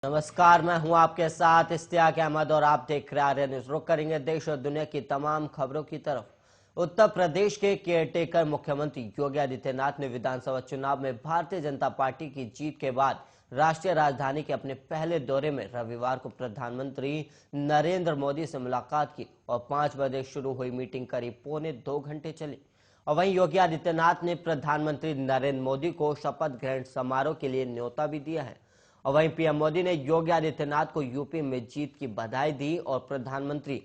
नमस्कार, मैं हूं आपके साथ इश्तियाक अहमद और आप देख रहे आर्य न्यूज। रुक करेंगे देश और दुनिया की तमाम खबरों की तरफ। उत्तर प्रदेश के केयरटेकर मुख्यमंत्री योगी आदित्यनाथ ने विधानसभा चुनाव में भारतीय जनता पार्टी की जीत के बाद राष्ट्रीय राजधानी के अपने पहले दौरे में रविवार को प्रधानमंत्री नरेंद्र मोदी से मुलाकात की और 5 बजे शुरू हुई मीटिंग करीब पौने 2 घंटे चली। और वहीं योगी आदित्यनाथ ने प्रधानमंत्री नरेंद्र मोदी को शपथ ग्रहण समारोह के लिए न्योता भी दिया है। और वहीं पीएम मोदी ने योगी आदित्यनाथ को यूपी में जीत की बधाई दी और प्रधानमंत्री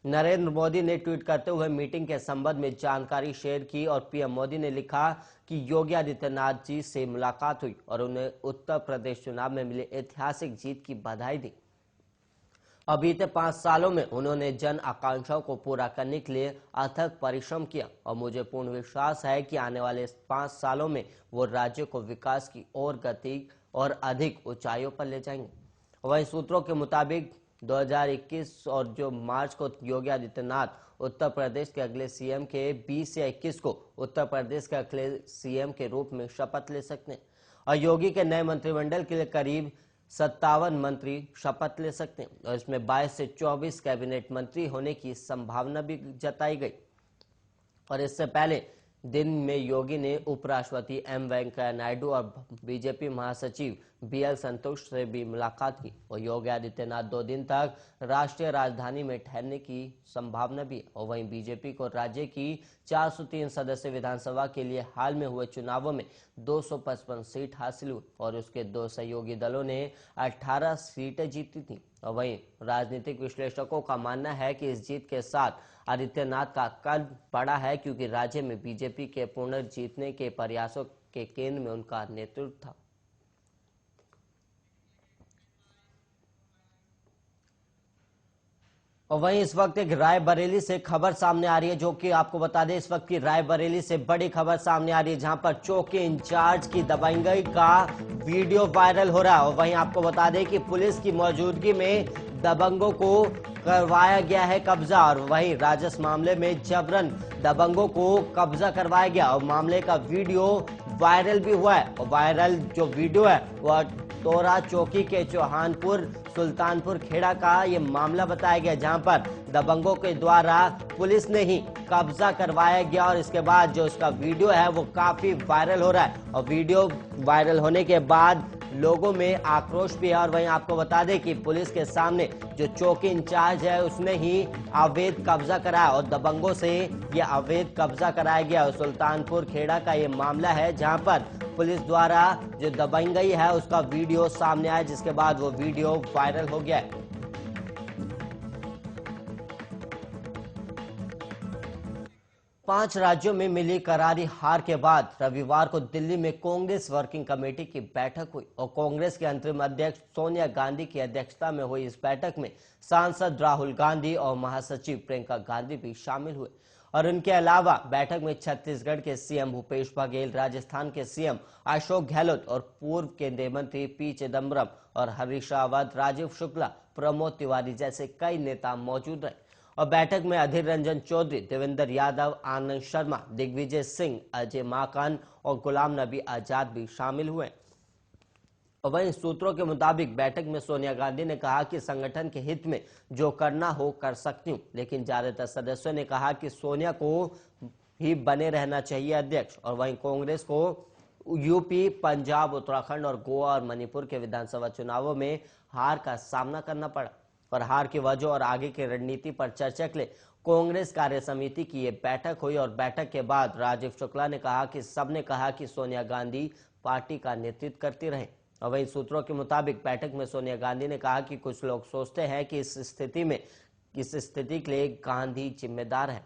नरेंद्र मोदी ने ट्वीट करते हुए मीटिंग के संबंध में जानकारी शेयर की और पीएम मोदी ने लिखा कि योगी आदित्यनाथ जी से मुलाकात हुई और उन्हें उत्तर प्रदेश चुनाव में मिली ऐतिहासिक जीत की बधाई दी। और बीते 5 सालों में उन्होंने जन आकांक्षाओं को पूरा करने के लिए अथक परिश्रम किया और मुझे पूर्ण विश्वास है कि आने वाले 5 सालों में वो राज्य को विकास की और गति और अधिक ऊंचाइयों पर ले जाएंगे। वहीं सूत्रों के मुताबिक 2021 और जो मार्च को योगी आदित्यनाथ उत्तर प्रदेश के अगले सीएम के 20 या 21 को उत्तर प्रदेश के अगले सीएम के रूप में शपथ ले सकते हैं और योगी के नए मंत्रिमंडल के लिए करीब 57 मंत्री शपथ ले सकते हैं और इसमें 22 से 24 कैबिनेट मंत्री होने की संभावना भी जताई गई। और इससे पहले दिन में योगी ने उपराष्ट्रपति एम वेंकैया नायडू और बीजेपी महासचिव बीएल संतोष से भी मुलाकात की और योगी आदित्यनाथ 2 दिन तक राष्ट्रीय राजधानी में ठहरने की संभावना भी है। और वहीं बीजेपी को राज्य की 403 सदस्य विधानसभा के लिए हाल में हुए चुनावों में 255 सीट हासिल हुई और उसके 2 सहयोगी दलों ने 18 सीटें जीती थी। और वहीं राजनीतिक विश्लेषकों का मानना है कि इस जीत के साथ आदित्यनाथ का कद बढ़ा है क्योंकि राज्य में बीजेपी के पुनर्जीतने के प्रयासों के केंद्र में उनका नेतृत्व था। और वहीं इस वक्त एक रायबरेली से खबर सामने आ रही है, जो कि आपको बता दें इस वक्त की रायबरेली से बड़ी खबर सामने आ रही है, जहां पर चौकी इंचार्ज की दबंगई का वीडियो वायरल हो रहा है। और वहीं आपको बता दें कि पुलिस की मौजूदगी में दबंगों को करवाया गया है कब्जा और वहीं राजस्व मामले में जबरन दबंगों को कब्जा करवाया गया और मामले का वीडियो वायरल भी हुआ है। और वायरल जो वीडियो है वह तोरा चौकी के चौहानपुर सुल्तानपुर खेड़ा का ये मामला बताया गया, जहां पर दबंगों के द्वारा पुलिस ने ही कब्जा करवाया गया और इसके बाद जो उसका वीडियो है वो काफी वायरल हो रहा है। और वीडियो वायरल होने के बाद लोगों में आक्रोश भी है। और वहीं आपको बता दें कि पुलिस के सामने जो चौकी इंचार्ज है उसने ही अवैध कब्जा कराया और दबंगों से ये अवैध कब्जा कराया गया। सुल्तानपुर खेड़ा का ये मामला है जहां पर पुलिस द्वारा जो दबंगई है उसका वीडियो सामने आया, जिसके बाद वो वीडियो वायरल हो गया है। 5 राज्यों में मिली करारी हार के बाद रविवार को दिल्ली में कांग्रेस वर्किंग कमेटी की बैठक हुई और कांग्रेस के अंतरिम अध्यक्ष सोनिया गांधी की अध्यक्षता में हुई इस बैठक में सांसद राहुल गांधी और महासचिव प्रियंका गांधी भी शामिल हुए। और उनके अलावा बैठक में छत्तीसगढ़ के सीएम भूपेश बघेल, राजस्थान के सीएम अशोक गहलोत और पूर्व केंद्रीय मंत्री पी चिदम्बरम और हरीश रावत, राजीव शुक्ला, प्रमोद तिवारी जैसे कई नेता मौजूद रहे। और बैठक में अधीर रंजन चौधरी, देवेंद्र यादव, आनंद शर्मा, दिग्विजय सिंह, अजय माकन और गुलाम नबी आजाद भी शामिल हुए। और वहीं सूत्रों के मुताबिक बैठक में सोनिया गांधी ने कहा कि संगठन के हित में जो करना हो कर सकती हूं, लेकिन ज्यादातर सदस्यों ने कहा कि सोनिया को ही बने रहना चाहिए अध्यक्ष। और वहीं कांग्रेस को यूपी, पंजाब, उत्तराखंड और गोवा और मणिपुर के विधानसभा चुनावों में हार का सामना करना पड़ा और हार की वजह और आगे की रणनीति पर चर्चा के लिए कांग्रेस कार्य समिति की ये बैठक हुई। और बैठक के बाद राजीव शुक्ला ने कहा कि सबने कहा कि सोनिया गांधी पार्टी का नेतृत्व करती रहे। और वहीं सूत्रों के मुताबिक बैठक में सोनिया गांधी ने कहा कि कुछ लोग सोचते हैं कि इस स्थिति के लिए गांधी जिम्मेदार है।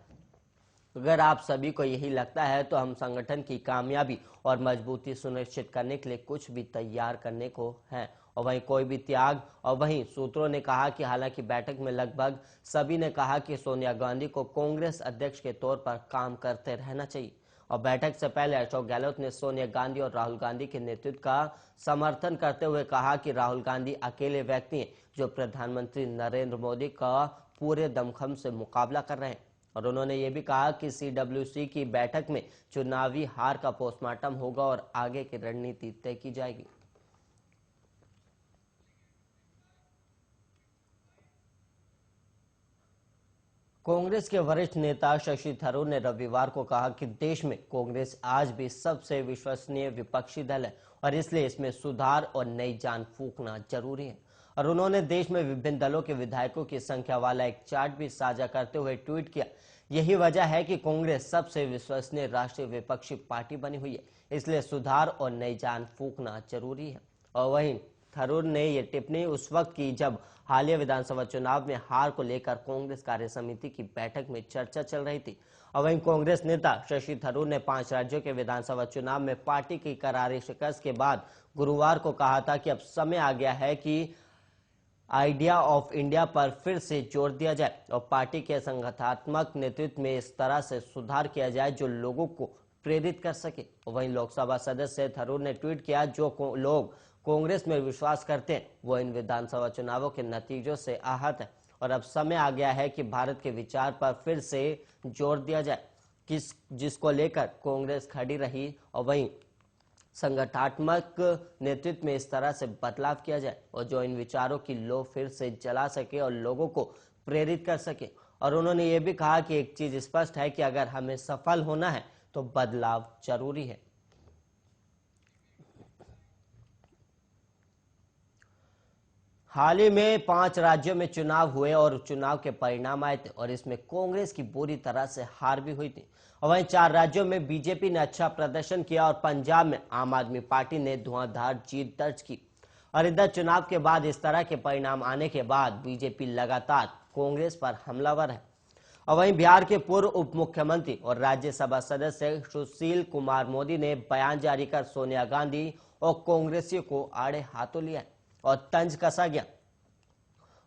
अगर आप सभी को यही लगता है तो हम संगठन की कामयाबी और मजबूती सुनिश्चित करने के लिए कुछ भी तैयार करने को हैं और वहीं कोई भी त्याग। और वहीं सूत्रों ने कहा कि हालांकि बैठक में लगभग सभी ने कहा कि सोनिया गांधी को कांग्रेस अध्यक्ष के तौर पर काम करते रहना चाहिए। और बैठक से पहले अशोक गहलोत ने सोनिया गांधी और राहुल गांधी के नेतृत्व का समर्थन करते हुए कहा कि राहुल गांधी अकेले व्यक्ति हैं जो प्रधानमंत्री नरेंद्र मोदी का पूरे दमखम से मुकाबला कर रहे हैं। और उन्होंने ये भी कहा कि सीडब्ल्यूसी की बैठक में चुनावी हार का पोस्टमार्टम होगा और आगे की रणनीति तय की जाएगी। कांग्रेस के वरिष्ठ नेता शशि थरूर ने रविवार को कहा कि देश में कांग्रेस आज भी सबसे विश्वसनीय विपक्षी दल है और इसलिए इसमें सुधार और नई जान फूंकना जरूरी है। और उन्होंने देश में विभिन्न दलों के विधायकों की संख्या वाला एक चार्ट भी साझा करते हुए ट्वीट किया, यही वजह है कि कांग्रेस सबसे विश्वसनीय राष्ट्रीय विपक्षी पार्टी बनी हुई है, इसलिए सुधार और नई जान फूंकना जरूरी है। और वहीं थरूर ने यह टिप्पणी उस वक्त की जब हालिया विधानसभा चुनाव में हार को लेकर कांग्रेस कार्य समिति की बैठक में चर्चा चल रही थी। और वहीं कांग्रेस नेता शशि थरूर ने 5 राज्यों के विधानसभा चुनाव में पार्टी की करारी शिकस्त के बाद गुरुवार को कहा था कि अब समय आ गया है कि आइडिया ऑफ इंडिया पर फिर से जोर दिया जाए और पार्टी के संगठनात्मक नेतृत्व में इस तरह से सुधार किया जाए जो लोगों को प्रेरित कर सके। वहीं लोकसभा सदस्य थरूर ने ट्वीट किया, जो लोग कांग्रेस में विश्वास करते हैं वो इन विधानसभा चुनावों के नतीजों से आहत है और अब समय आ गया है कि भारत के विचार पर फिर से जोर दिया जाए जिसको लेकर कांग्रेस खड़ी रही और वहीं संगठनात्मक नेतृत्व में इस तरह से बदलाव किया जाए और जो इन विचारों की लो फिर से जला सके और लोगों को प्रेरित कर सके। और उन्होंने ये भी कहा कि एक चीज स्पष्ट है कि अगर हमें सफल होना है तो बदलाव जरूरी है। हाल ही में 5 राज्यों में चुनाव हुए और चुनाव के परिणाम आए थे और इसमें कांग्रेस की बुरी तरह से हार भी हुई थी। और वहीं 4 राज्यों में बीजेपी ने अच्छा प्रदर्शन किया और पंजाब में आम आदमी पार्टी ने धुआंधार जीत दर्ज की। और इधर चुनाव के बाद इस तरह के परिणाम आने के बाद बीजेपी लगातार कांग्रेस पर हमलावर है। और वहीं बिहार के पूर्व उप मुख्यमंत्री और राज्यसभा सदस्य सुशील कुमार मोदी ने बयान जारी कर सोनिया गांधी और कांग्रेसियों को आड़े हाथों लिया और तंज कसा गया।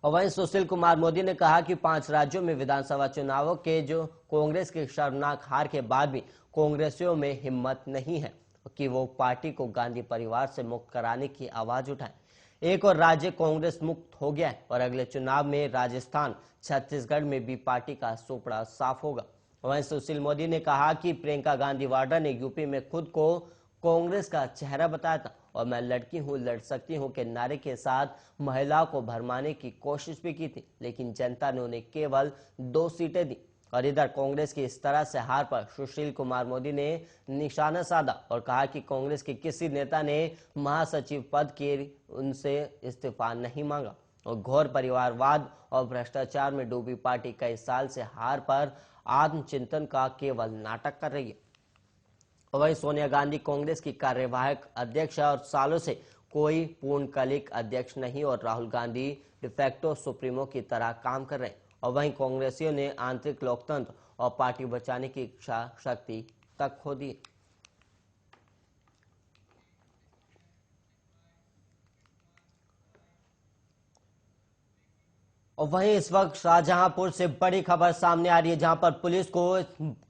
और वहीं सुशील कुमार मोदी ने कहा कि 5 राज्यों में विधानसभा चुनावों के जो कांग्रेस की शर्मनाक हार के बाद भी कांग्रेसियों में हिम्मत नहीं है कि वो पार्टी को गांधी परिवार से मुक्त कराने की आवाज उठाए। एक और राज्य कांग्रेस मुक्त हो गया है और अगले चुनाव में राजस्थान, छत्तीसगढ़ में भी पार्टी का सुपड़ा साफ होगा। वहीं सुशील मोदी ने कहा कि प्रियंका गांधी वाड्रा ने यूपी में खुद को कांग्रेस का चेहरा बताया था और मैं लड़की हूं, लड़ सकती हूं के नारे के साथ महिलाओं को भरमाने की कोशिश भी की थी, लेकिन जनता ने उन्हें केवल 2 सीटें दी। और इधर कांग्रेस की इस तरह से हार पर सुशील कुमार मोदी ने निशाना साधा और कहा कि कांग्रेस के किसी नेता ने महासचिव पद के उनसे इस्तीफा नहीं मांगा और घोर परिवारवाद और भ्रष्टाचार में डूबी पार्टी कई साल से हार पर आत्मचिंतन का केवल नाटक कर रही है। वहीं सोनिया गांधी कांग्रेस की कार्यवाहक अध्यक्ष और सालों से कोई पूर्णकालिक अध्यक्ष नहीं और राहुल गांधी डिफेक्टो सुप्रीमो की तरह काम कर रहे हैं। और वहीं कांग्रेसियों ने आंतरिक लोकतंत्र और पार्टी बचाने की इच्छा शक्ति तक खो दी। और वहीं इस वक्त शाहजहांपुर से बड़ी खबर सामने आ रही है जहां पर पुलिस को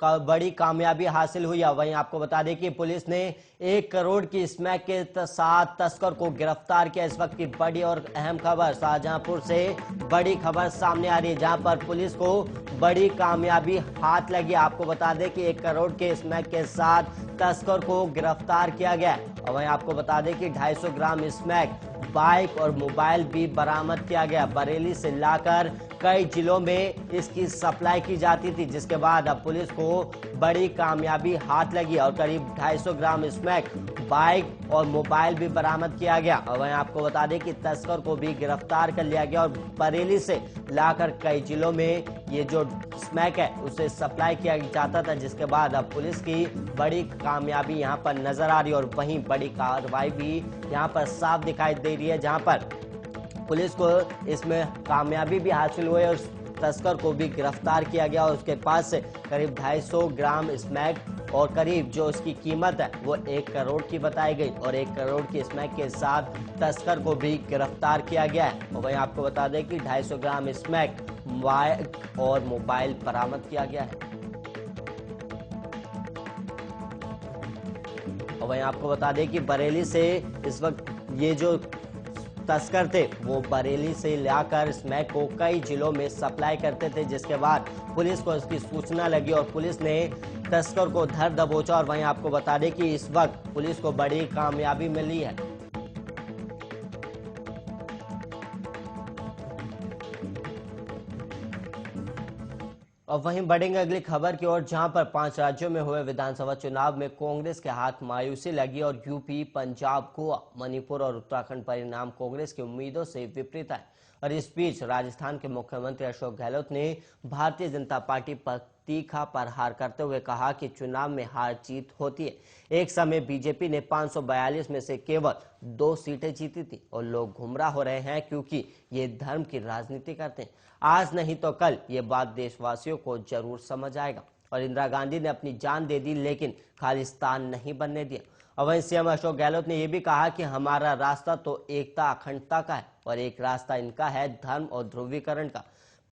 बड़ी कामयाबी हासिल हुई है। वहीं आपको बता दें कि पुलिस ने 1 करोड़ की स्मैक के साथ तस्कर को गिरफ्तार किया। इस वक्त की बड़ी और अहम खबर शाहजहांपुर से बड़ी खबर सामने आ रही है जहां पर पुलिस को बड़ी कामयाबी हाथ लगी। आपको बता दें कि 1 करोड़ के स्मैक के साथ तस्कर को गिरफ्तार किया गया। और वहीं आपको बता दें कि 250 ग्राम स्मैक, बाइक और मोबाइल भी बरामद किया गया। बरेली से लाकर कई जिलों में इसकी सप्लाई की जाती थी, जिसके बाद अब पुलिस को बड़ी कामयाबी हाथ लगी और करीब 250 ग्राम स्मैक, बाइक और मोबाइल भी बरामद किया गया। और वहीं आपको बता दें कि तस्कर को भी गिरफ्तार कर लिया गया और बरेली से लाकर कई जिलों में ये जो स्मैक है उसे सप्लाई किया जाता था, जिसके बाद अब पुलिस की बड़ी कामयाबी यहाँ पर नजर आ रही है। और वहीं बड़ी कार्रवाई भी यहाँ पर साफ दिखाई दे रही है जहाँ पर पुलिस को इसमें कामयाबी भी हासिल हुई और तस्कर को भी गिरफ्तार किया गया और उसके पास से करीब 250 ग्राम स्मैक और करीब जो उसकी कीमत है वो 1 करोड़ की बताई गई और 1 करोड़ की स्मैक के साथ तस्कर को भी गिरफ्तार किया गया है। और वहीं आपको बता दें कि 250 ग्राम स्मैक, बाइक और मोबाइल बरामद किया गया है। और वहीं आपको बता दें कि बरेली से इस वक्त ये जो तस्कर थे वो बरेली से लाकर स्मैक को कई जिलों में सप्लाई करते थे, जिसके बाद पुलिस को इसकी सूचना लगी और पुलिस ने तस्कर को धर दबोचा। और वहीं आपको बता दें कि इस वक्त पुलिस को बड़ी कामयाबी मिली है। और वहीं बढ़ेंगे अगली खबर की ओर, जहां पर 5 राज्यों में हुए विधानसभा चुनाव में कांग्रेस के हाथ मायूसी लगी और यूपी, पंजाब, गोवा, मणिपुर और उत्तराखंड परिणाम कांग्रेस की उम्मीदों से विपरीत आए। और इस बीच राजस्थान के मुख्यमंत्री अशोक गहलोत ने भारतीय जनता पार्टी पर तीखा प्रहार करते हुए कहा कि चुनाव में हार जीत होती है। एक समय बीजेपी ने 542 में से केवल 2 सीटें जीती थी और लोग गुमराह हो रहे हैं क्योंकि ये धर्म की राजनीति करते हैं। आज नहीं तो कल ये बात देशवासियों को जरूर समझ आएगा। और इंदिरा गांधी ने अपनी जान दे दी लेकिन खालिस्तान नहीं बनने दिया। और वहीं सीएम अशोक गहलोत ने यह भी कहा कि हमारा रास्ता तो एकता अखंडता का है और एक रास्ता इनका है धर्म और ध्रुवीकरण का।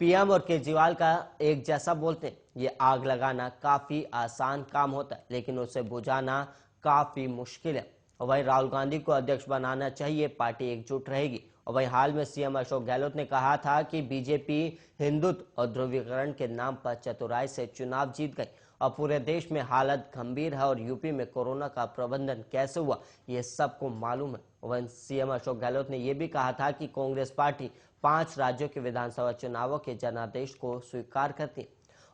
पीएम और केजरीवाल का एक जैसा बोलते हैं। ये आग लगाना काफी आसान काम होता है लेकिन उसे बुझाना काफी मुश्किल है। और वहीं राहुल गांधी को अध्यक्ष बनाना चाहिए, पार्टी एकजुट रहेगी। और वहीं हाल में सीएम अशोक गहलोत ने कहा था कि बीजेपी हिंदुत्व और ध्रुवीकरण के नाम पर चतुराई से चुनाव जीत गई और पूरे देश में हालत गंभीर है और यूपी में कोरोना का प्रबंधन कैसे हुआ ये सबको मालूम है। वहीं सीएम अशोक गहलोत ने यह भी कहा था कि कांग्रेस पार्टी 5 राज्यों के विधानसभा चुनावों के जनादेश को स्वीकार करती है।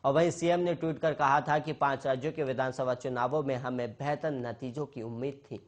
और वहीं सीएम ने ट्वीट कर कहा था कि 5 राज्यों के विधानसभा चुनावों में हमें बेहतर नतीजों की उम्मीद थी।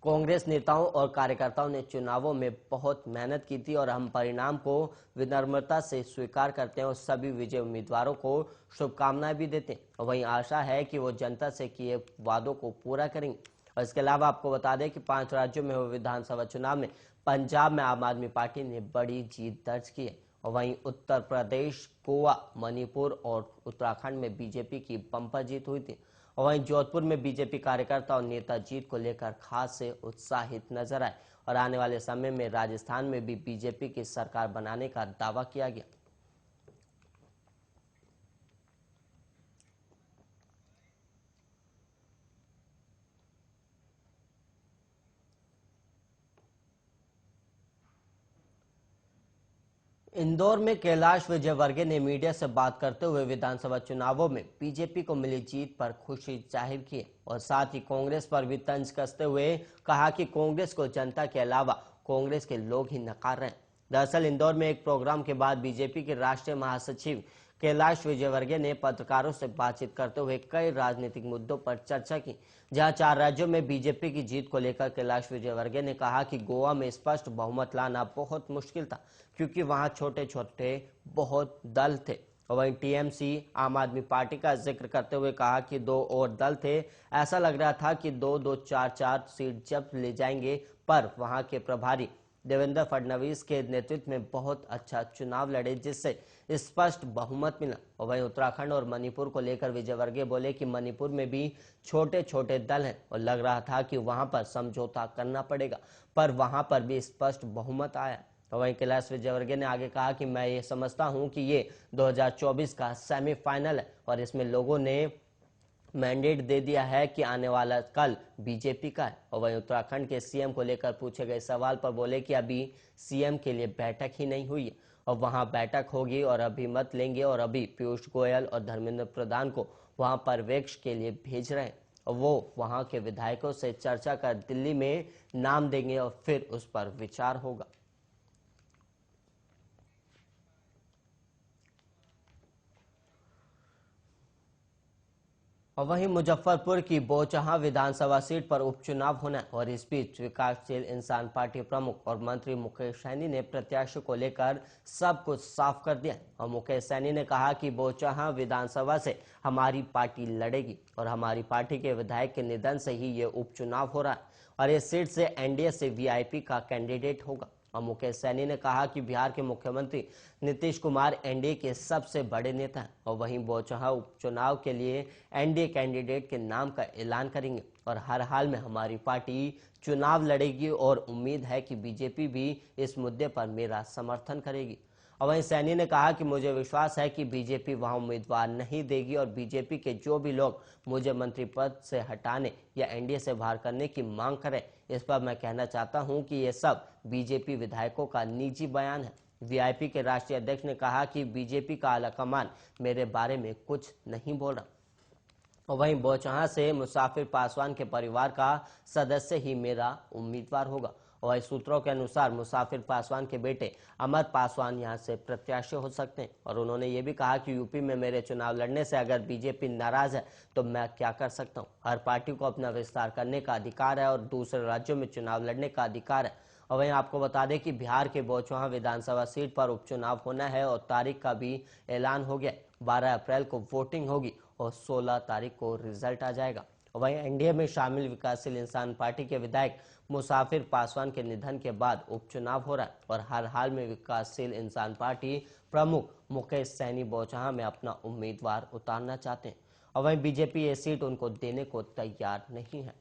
कांग्रेस नेताओं और कार्यकर्ताओं ने चुनावों में बहुत मेहनत की थी और हम परिणाम को विनम्रता से स्वीकार करते हैं और सभी विजयी उम्मीदवारों को शुभकामनाएं भी देते हैं। और वहीं आशा है कि वो जनता से किए वादों को पूरा करेंगे। और इसके अलावा आपको बता दें कि 5 राज्यों में हुए विधानसभा चुनाव में पंजाब में आम आदमी पार्टी ने बड़ी जीत दर्ज की है और वहीं उत्तर प्रदेश, गोवा, मणिपुर और उत्तराखंड में बीजेपी की बम्पर जीत हुई थी। और वहीं जोधपुर में बीजेपी कार्यकर्ता और नेता जीत को लेकर खास से उत्साहित नजर आए और आने वाले समय में राजस्थान में भी बीजेपी की सरकार बनाने का दावा किया गया। इंदौर में कैलाश विजयवर्गीय ने मीडिया से बात करते हुए विधानसभा चुनावों में बीजेपी को मिली जीत पर खुशी जाहिर की और साथ ही कांग्रेस पर भी तंज कसते हुए कहा कि कांग्रेस को जनता के अलावा कांग्रेस के लोग ही नकार रहे हैं। दरअसल इंदौर में एक प्रोग्राम के बाद बीजेपी के राष्ट्रीय महासचिव कैलाश विजयवर्गीय ने पत्रकारों से बातचीत करते हुए कई राजनीतिक मुद्दों पर चर्चा की। जहां 4 राज्यों में बीजेपी की जीत को लेकर कैलाश विजयवर्गीय ने कहा कि गोवा में स्पष्ट बहुमत लाना बहुत मुश्किल था क्योंकि वहां छोटे छोटे बहुत दल थे। और वहीं टीएमसी आम आदमी पार्टी का जिक्र करते हुए कहा कि 2 और दल थे, ऐसा लग रहा था कि 2-2, 4-4 सीट जब ले जाएंगे, पर वहां के प्रभारी देवेंद्र फडणवीस के नेतृत्व में बहुत अच्छा चुनाव लड़े जिससे स्पष्ट बहुमत मिला। और वहीं उत्तराखंड और मणिपुर को लेकर विजयवर्गीय बोले कि मणिपुर में भी छोटे छोटे दल हैं और लग रहा था कि वहां पर समझौता करना पड़ेगा, पर वहां पर भी स्पष्ट बहुमत आया। तो वहीं कैलाश विजयवर्गीय ने आगे कहा कि मैं ये समझता हूं कि ये 2024 का सेमीफाइनल है और इसमें लोगों ने मैंडेट दे दिया है कि आने वाला कल बीजेपी का है। और वहीं उत्तराखंड के सीएम को लेकर पूछे गए सवाल पर बोले कि अभी सीएम के लिए बैठक ही नहीं हुई है और वहां बैठक होगी और अभी मत लेंगे और अभी पीयूष गोयल और धर्मेंद्र प्रधान को वहां पर्यवेक्षक के लिए भेज रहे हैं और वो वहां के विधायकों से चर्चा कर दिल्ली में नाम देंगे और फिर उस पर विचार होगा। और वहीं मुजफ्फरपुर की बोचहां विधानसभा सीट पर उपचुनाव होना और इस बीच विकासशील इंसान पार्टी प्रमुख और मंत्री मुकेश सैनी ने प्रत्याशी को लेकर सब कुछ साफ कर दिया। और मुकेश सैनी ने कहा कि बोचहां विधानसभा से हमारी पार्टी लड़ेगी और हमारी पार्टी के विधायक के निधन से ही ये उपचुनाव हो रहा है और इस सीट से एनडीए से वीआईपी का कैंडिडेट होगा। और मुकेश सैनी ने कहा कि बिहार के मुख्यमंत्री नीतीश कुमार एनडीए के सबसे बड़े नेता हैं और वहीं बोचहां उपचुनाव के लिए एनडीए कैंडिडेट के नाम का ऐलान करेंगे और हर हाल में हमारी पार्टी चुनाव लड़ेगी और उम्मीद है कि बीजेपी भी इस मुद्दे पर मेरा समर्थन करेगी। और वहीं सैनी ने कहा कि मुझे विश्वास है कि बीजेपी वहां उम्मीदवार नहीं देगी और बीजेपी के जो भी लोग मुझे मंत्री पद से हटाने या एनडीए से बाहर करने की मांग करें, इस पर मैं कहना चाहता हूं कि ये सब बीजेपी विधायकों का निजी बयान है। वीआईपी के राष्ट्रीय अध्यक्ष ने कहा कि बीजेपी का आलाकमान मेरे बारे में कुछ नहीं बोल रहा। और वहीं बोचहां से मुसाफिर पासवान के परिवार का सदस्य ही मेरा उम्मीदवार होगा। वही सूत्रों के अनुसार मुसाफिर पासवान के बेटे अमर पासवान यहां से प्रत्याशी हो सकते हैं और उन्होंने ये भी कहा कि यूपी में मेरे चुनाव लड़ने से अगर बीजेपी नाराज है तो मैं क्या कर सकता हूं। हर पार्टी को अपना विस्तार करने का अधिकार है और दूसरे राज्यों में चुनाव लड़ने का अधिकार है। और वहीं आपको बता दें कि बिहार के बोचहां विधानसभा सीट पर उपचुनाव होना है और तारीख का भी ऐलान हो गया। 12 अप्रैल को वोटिंग होगी और 16 तारीख को रिजल्ट आ जाएगा। वहीं एनडीए में शामिल विकासशील इंसान पार्टी के विधायक मुसाफिर पासवान के निधन के बाद उपचुनाव हो रहा है और हर हाल में विकासशील इंसान पार्टी प्रमुख मुकेश सैनी बोचहां में अपना उम्मीदवार उतारना चाहते हैं और वहीं बीजेपी ये सीट उनको देने को तैयार नहीं है।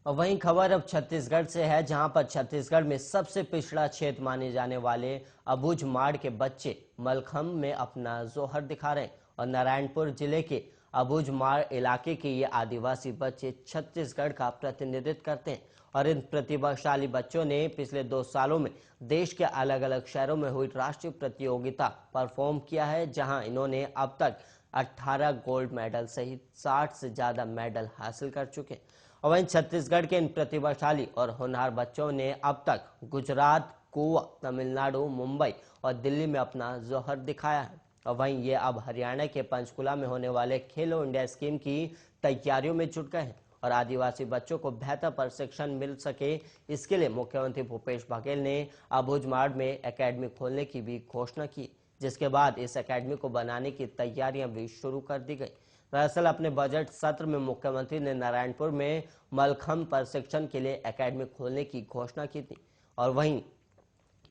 और वहीं खबर अब छत्तीसगढ़ से है, जहां पर छत्तीसगढ़ में सबसे पिछड़ा क्षेत्र माने जाने वाले अबूझमाड़ के बच्चे मलखम में अपना जोहर दिखा रहे हैं और नारायणपुर जिले के अबूझमाड़ इलाके के ये आदिवासी बच्चे छत्तीसगढ़ का प्रतिनिधित्व करते हैं और इन प्रतिभाशाली बच्चों ने पिछले 2 सालों में देश के अलग अलग शहरों में हुई राष्ट्रीय प्रतियोगिता परफॉर्म किया है, जहां इन्होंने अब तक 18 गोल्ड मेडल सहित 60 से ज्यादा मेडल हासिल कर चुके हैं। और वहीं छत्तीसगढ़ के इन प्रतिभाशाली और होनहार बच्चों ने अब तक गुजरात, गोवा, तमिलनाडु, मुंबई और दिल्ली में अपना जोहर दिखाया है। और वहीं ये अब हरियाणा के पंचकुला में होने वाले खेलो इंडिया स्कीम की तैयारियों में जुट गए हैं और आदिवासी बच्चों को बेहतर प्रशिक्षण मिल सके, इसके लिए मुख्यमंत्री भूपेश बघेल ने अबूझमाड़ में एकेडमी खोलने की भी घोषणा की, जिसके बाद इस एकेडमी को बनाने की तैयारियां भी शुरू कर दी गई। दरअसल अपने बजट सत्र में मुख्यमंत्री ने नारायणपुर में मलखम प्रशिक्षण के लिए एकेडमी खोलने की घोषणा की थी और वहीं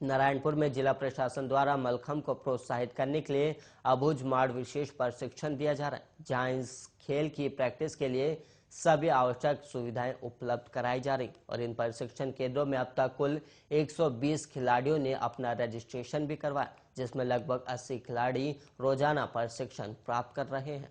नारायणपुर में जिला प्रशासन द्वारा मलखम को प्रोत्साहित करने के लिए अबूझमाड़ विशेष प्रशिक्षण दिया जा रहा है, जहां इस खेल की प्रैक्टिस के लिए सभी आवश्यक सुविधाएं उपलब्ध कराई जा रही और इन प्रशिक्षण केंद्रों में अब तक कुल 120 खिलाड़ियों ने अपना रजिस्ट्रेशन भी करवाया, जिसमें लगभग 80 खिलाड़ी रोजाना प्रशिक्षण प्राप्त कर रहे हैं।